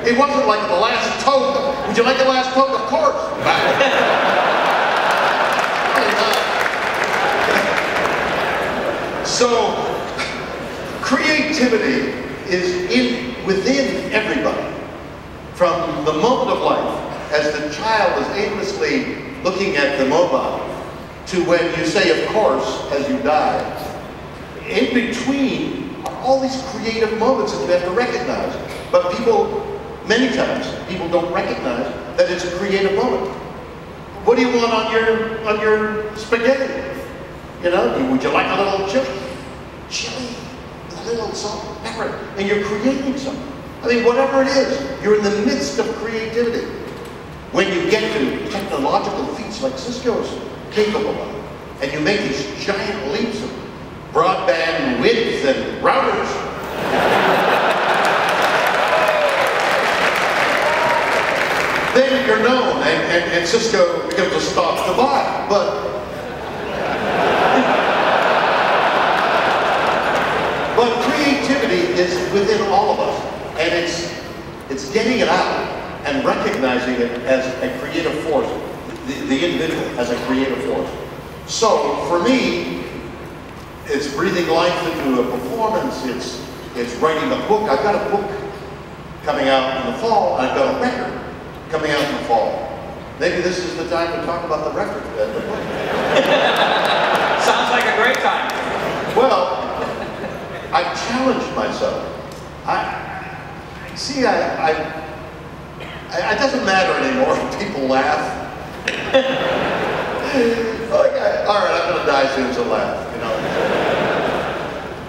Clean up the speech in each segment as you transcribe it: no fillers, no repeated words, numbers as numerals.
It wasn't like the last toke. Would you like the last toke? Of course. So, creativity is within everybody. From the moment of life, as the child is aimlessly looking at the mobile, to when you say, of course, as you die. In between are all these creative moments that you have to recognize. But people, many times, people don't recognize that it's a creative moment. What do you want on your spaghetti? You know, would you like a little chili? Chili, a little salt and pepper, and you're creating something. I mean, whatever it is, you're in the midst of creativity. When you get to technological feats like Cisco's capable of, and you make these giant leaps of broadband width and routers, then you're known, and Cisco becomes a stop to buy. But creativity is within all of us, and it's getting it out and recognizing it as a creative force, the individual as a creative force. So for me, it's breathing life into a performance. It's writing a book. I've got a book coming out in the fall. I've got a record coming out in the fall. Maybe this is the time to talk about the record and the book. Sounds like a great time. Well, I've challenged myself. It doesn't matter anymore if people laugh. Okay, all right, I'm going to die soon, so laugh, you know.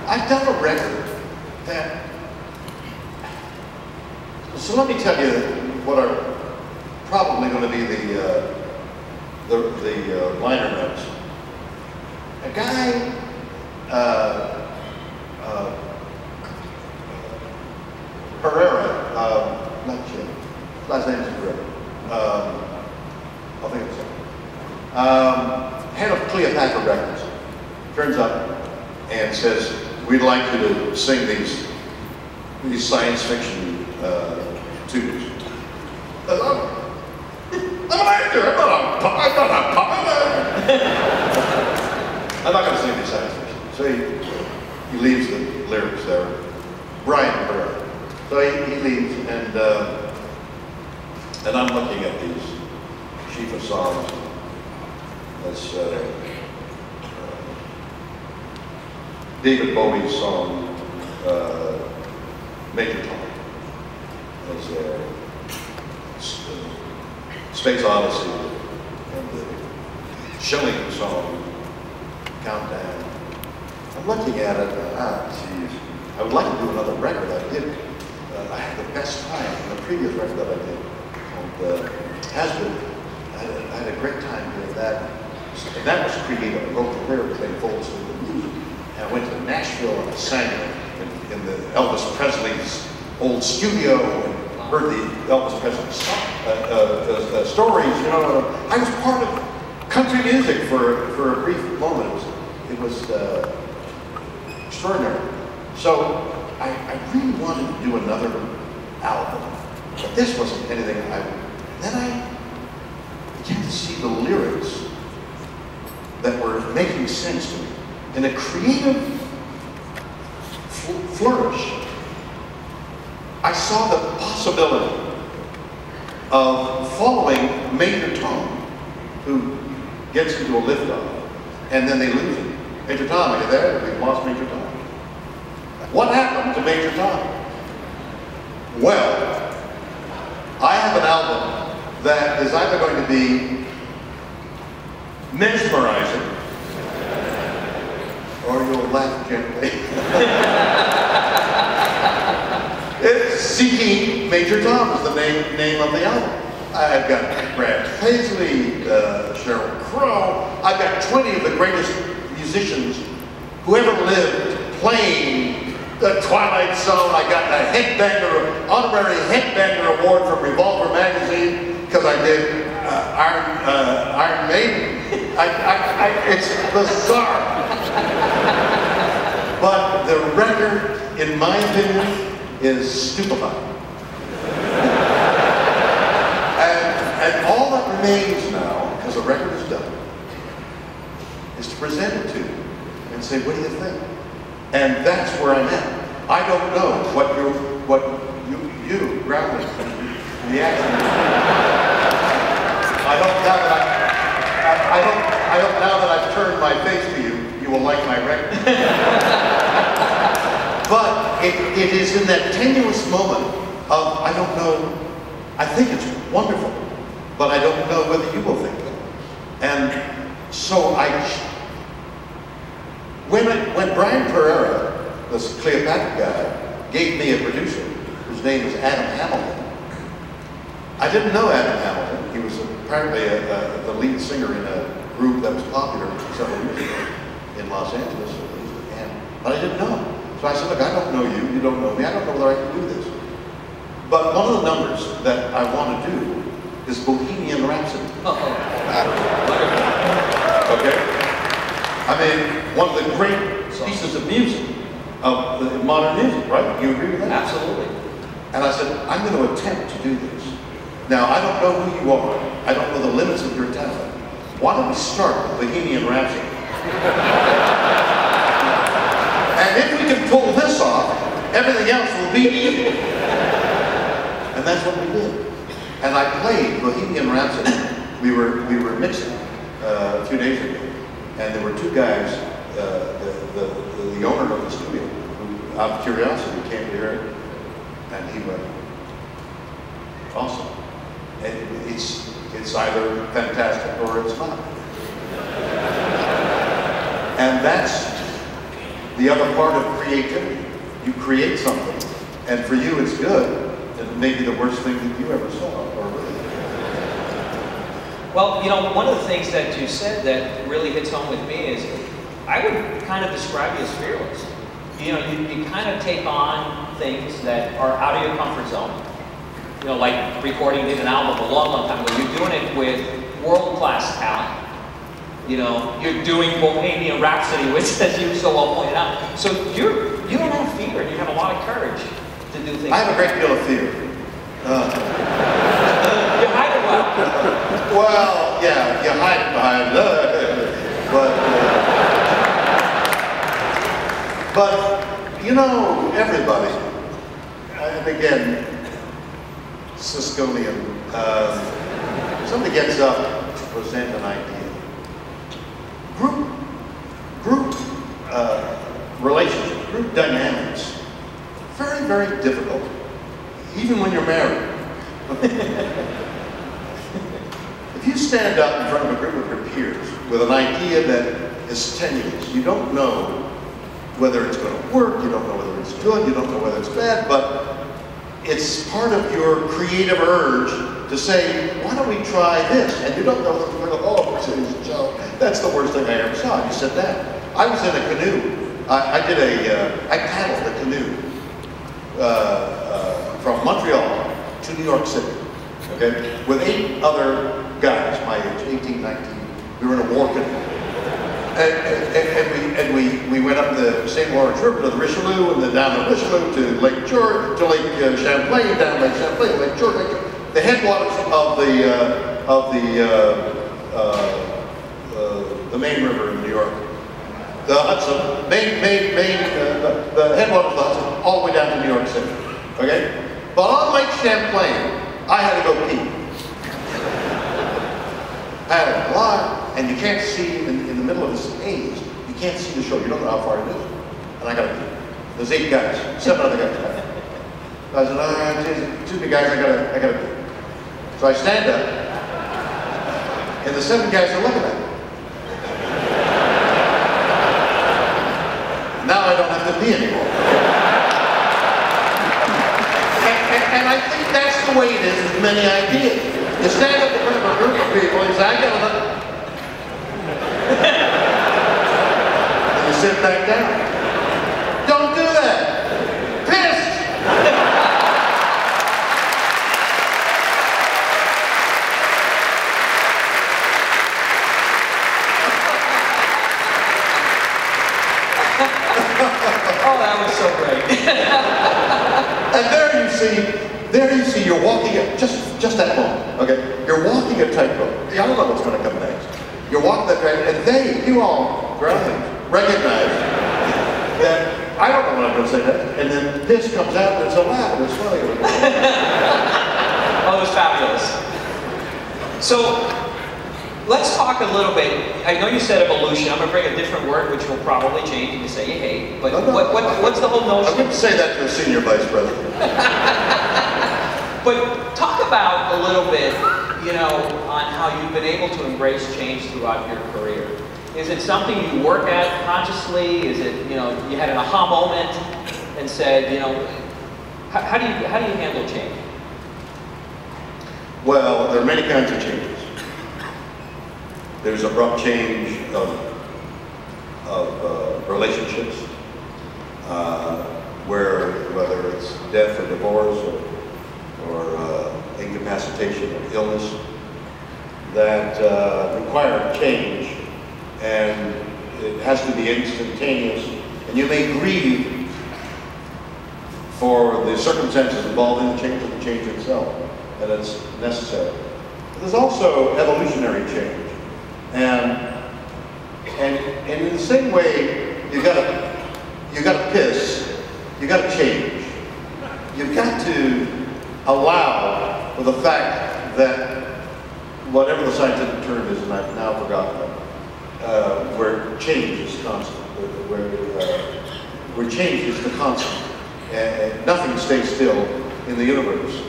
I've done a record that... So let me tell you what are probably going to be the liner notes. A guy... Herrera, not Jim, last name is Herrera, I'll think of something. Head of Cleopatra Records turns up and says, we'd like you to sing these science fiction tunes. I'm an actor, I'm not a puppet. I'm not going to sing these science fiction. So he leaves the lyrics there. Brian Herrera. So he leaves, and I'm looking at these sheaf of songs. That's David Bowie's song, Major Tom. There's Space Odyssey, and the Schilling song, Countdown. I'm looking at it, geez. I would like to do another record. I did. I had the best time in the previous record that I did. And has been. I had a great time doing that. And that was creative. I wrote the lyrics and folds with the music. And I went to Nashville and I sang in the Elvis Presley's old studio and heard the Elvis Presley stories. You know, I was part of country music for a brief moment. It was extraordinary. So I really wanted to do another album, but this wasn't anything then I began to see the lyrics that were making sense to me. In a creative flourish, I saw the possibility of following Major Tom, who gets into a liftoff, and then they lose him. Major Tom, are you there? We've lost Major Tom. What happened to Major Tom? Well, I have an album that is either going to be mesmerizing or you'll laugh gently. It's Seeking Major Tom is the name of the album. I've got Brad Paisley, Sheryl Crow. I've got 20 of the greatest musicians who ever lived playing the Twilight Zone. I got the honorary headbanger award from Revolver magazine because I did Iron Maiden. It's bizarre. But the record, in my opinion, is stupefying. And all that remains now, because the record is done, is to present it to you and say, what do you think? And that's where I'm at. I don't know what you, Groundling, reaction is. I hope now that I've turned my face to you, you will like my record. But it is in that tenuous moment of, I don't know, I think it's wonderful, but I don't know whether you will think it. And so when Brian Pereira, this Cleopatra guy, gave me a producer whose name is Adam Hamilton, I didn't know Adam Hamilton. He was apparently the lead singer in a group that was popular several years ago in Los Angeles, but I didn't know him. So I said, look, I don't know you, you don't know me, I don't know whether I can do this. But one of the numbers that I want to do is Bohemian Rhapsody. Okay? I mean, one of the great pieces of music, of modern music, right? You agree with that? Absolutely. And I said, I'm going to attempt to do this. Now, I don't know who you are. I don't know the limits of your talent. Why don't we start with Bohemian Rhapsody? And if we can pull this off, everything else will be easy. And that's what we did. And I played Bohemian Rhapsody. We were mixing a few days ago, and there were two guys, the owner of the studio, who, out of curiosity, came to hear it, and he went, awesome. And it's either fantastic or it's not. And that's the other part of creativity. You create something, and for you it's good, and it may be the worst thing that you ever saw, or really. Well, you know, one of the things that you said that really hits home with me is, I would kind of describe you as fearless. You know, you kind of take on things that are out of your comfort zone. You know, like recording an album a long, long time ago. You're doing it with world-class talent. You know, you're doing Bohemian Rhapsody, which, as you so well pointed out. So you don't have fear, and you have a lot of courage to do things. I have a great deal of fear. You hide it well. Well, yeah, you hide behind but you know, everybody, and again, Cisconian, somebody gets up to present an idea. Group relationships, group dynamics, very, very difficult, even when you're married. If you stand up in front of a group of your peers with an idea that is tenuous, you don't know whether it's going to work, you don't know whether it's good, you don't know whether it's bad, but it's part of your creative urge to say, why don't we try this? And you don't know whether it's going to, oh, Joe, that's the worst thing I ever saw. You said that. I was in a canoe. I paddled a canoe from Montreal to New York City, okay, with 8 other guys my age, 18, 19. We were in a war canoe. And we went up the St. Lawrence River to the Richelieu, and then down the Richelieu to Lake George, to Lake Champlain, down Lake Champlain, Lake George, the headwaters of the main river in New York, the Hudson, the headwaters of the Hudson, all the way down to New York City. Okay, but on Lake Champlain, I had to go pee. I had a lot, and you can't see in the middle of this haze. You can't see the shore. You don't know how far it is. And I got to pee. There's 8 guys, 7 other guys. I said, all right, excuse me, guys, I gotta pee. So I stand up, and the 7 guys are looking at me. Now I don't have to pee anymore. And I think that's the way it is with many ideas. You stand up in front of a group of people and say, I got enough. And you sit back down. Don't do that. Piss! Oh, that was so great. And there you see, you're walking, just that moment, okay? You're walking walking a tightrope. You don't know what's going to come next. You're walking that track, and you all recognize that I don't know what I'm going to say next. And then piss comes out, and it's a laugh, and it's funny. Oh, it was fabulous. So, let's talk a little bit. I know you said evolution. I'm going to bring a different word, which will probably change and you say you hate. But what's the whole notion? I'm going to say that to a senior vice president. But talk about a little bit, you know, on how you've been able to embrace change throughout your career. Is it something you work at consciously? Is it, you know, you had an aha moment and said, you know, how do you handle change? Well, there are many kinds of changes. There's abrupt change of relationships, whether it's death or divorce or incapacitation or illness, that require change, and it has to be instantaneous. And you may grieve for the circumstances involved in the change itself, and it's necessary. But there's also evolutionary change. And in the same way, you gotta piss, you gotta change. You've got to allow for the fact that whatever the scientific term is, and I've now forgotten it, where change is constant, where change is the constant, and nothing stays still in the universe.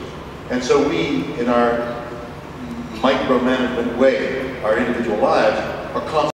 And so we, in our micromanagement way, our individual lives, are constantly